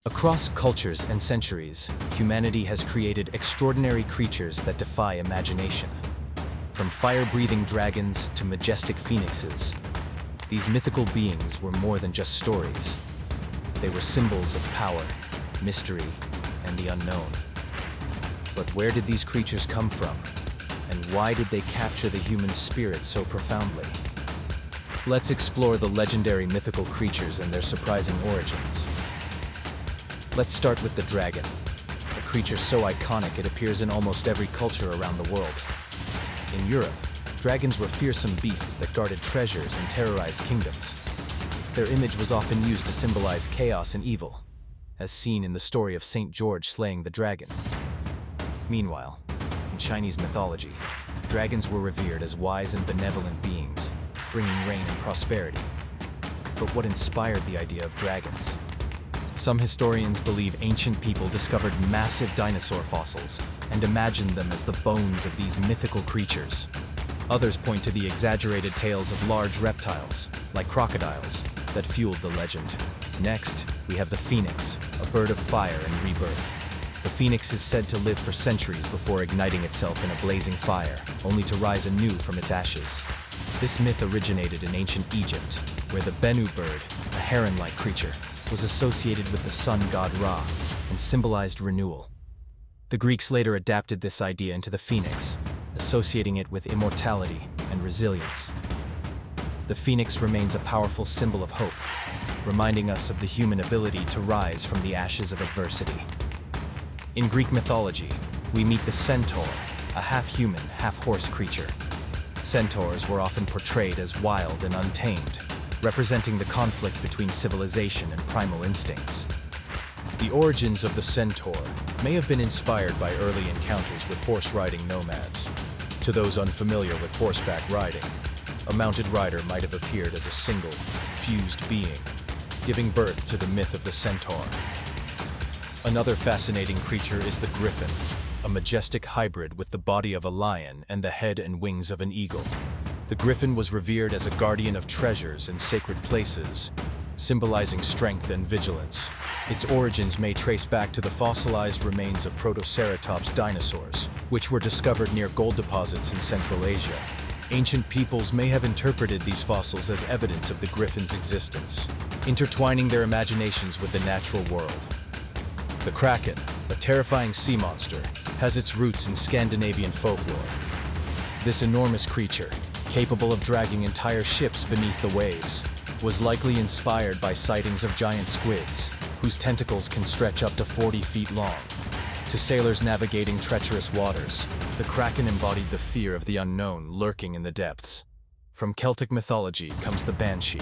Across cultures and centuries, humanity has created extraordinary creatures that defy imagination. From fire-breathing dragons to majestic phoenixes, these mythical beings were more than just stories. They were symbols of power, mystery, and the unknown. But where did these creatures come from? And why did they capture the human spirit so profoundly? Let's explore the legendary mythical creatures and their surprising origins. Let's start with the dragon, a creature so iconic it appears in almost every culture around the world. In Europe, dragons were fearsome beasts that guarded treasures and terrorized kingdoms. Their image was often used to symbolize chaos and evil, as seen in the story of St. George slaying the dragon. Meanwhile, in Chinese mythology, dragons were revered as wise and benevolent beings, bringing rain and prosperity. But what inspired the idea of dragons? Some historians believe ancient people discovered massive dinosaur fossils and imagined them as the bones of these mythical creatures. Others point to the exaggerated tales of large reptiles, like crocodiles, that fueled the legend. Next, we have the phoenix, a bird of fire and rebirth. The phoenix is said to live for centuries before igniting itself in a blazing fire, only to rise anew from its ashes. This myth originated in ancient Egypt, where the Bennu bird, a heron-like creature, was associated with the sun god Ra and symbolized renewal. The Greeks later adapted this idea into the phoenix, associating it with immortality and resilience. The phoenix remains a powerful symbol of hope, reminding us of the human ability to rise from the ashes of adversity. In Greek mythology, we meet the centaur, a half-human, half-horse creature. Centaurs were often portrayed as wild and untamed, representing the conflict between civilization and primal instincts. The origins of the centaur may have been inspired by early encounters with horse-riding nomads. To those unfamiliar with horseback riding, a mounted rider might have appeared as a single, fused being, giving birth to the myth of the centaur. Another fascinating creature is the griffin, a majestic hybrid with the body of a lion and the head and wings of an eagle. The griffin was revered as a guardian of treasures and sacred places, symbolizing strength and vigilance. Its origins may trace back to the fossilized remains of Protoceratops dinosaurs, which were discovered near gold deposits in Central Asia. Ancient peoples may have interpreted these fossils as evidence of the griffin's existence, intertwining their imaginations with the natural world. The kraken, a terrifying sea monster, has its roots in Scandinavian folklore. This enormous creature, capable of dragging entire ships beneath the waves, was likely inspired by sightings of giant squids, whose tentacles can stretch up to 40 feet long. To sailors navigating treacherous waters, the kraken embodied the fear of the unknown lurking in the depths. From Celtic mythology comes the banshee,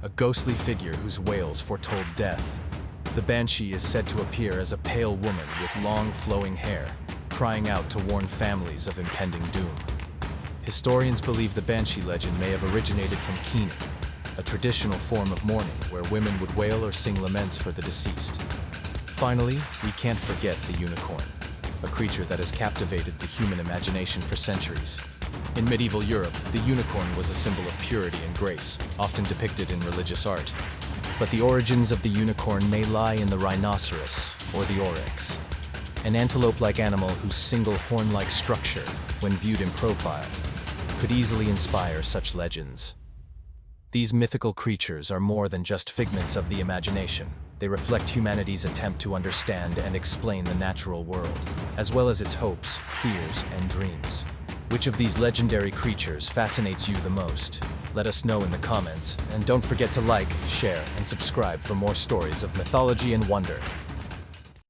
a ghostly figure whose wails foretold death. The banshee is said to appear as a pale woman with long flowing hair, crying out to warn families of impending doom. Historians believe the banshee legend may have originated from keening, a traditional form of mourning where women would wail or sing laments for the deceased. Finally, we can't forget the unicorn, a creature that has captivated the human imagination for centuries. In medieval Europe, the unicorn was a symbol of purity and grace, often depicted in religious art. But the origins of the unicorn may lie in the rhinoceros, or the oryx, an antelope-like animal whose single horn-like structure, when viewed in profile, could easily inspire such legends. These mythical creatures are more than just figments of the imagination. They reflect humanity's attempt to understand and explain the natural world, as well as its hopes, fears, and dreams. Which of these legendary creatures fascinates you the most? Let us know in the comments, and don't forget to like, share, and subscribe for more stories of mythology and wonder.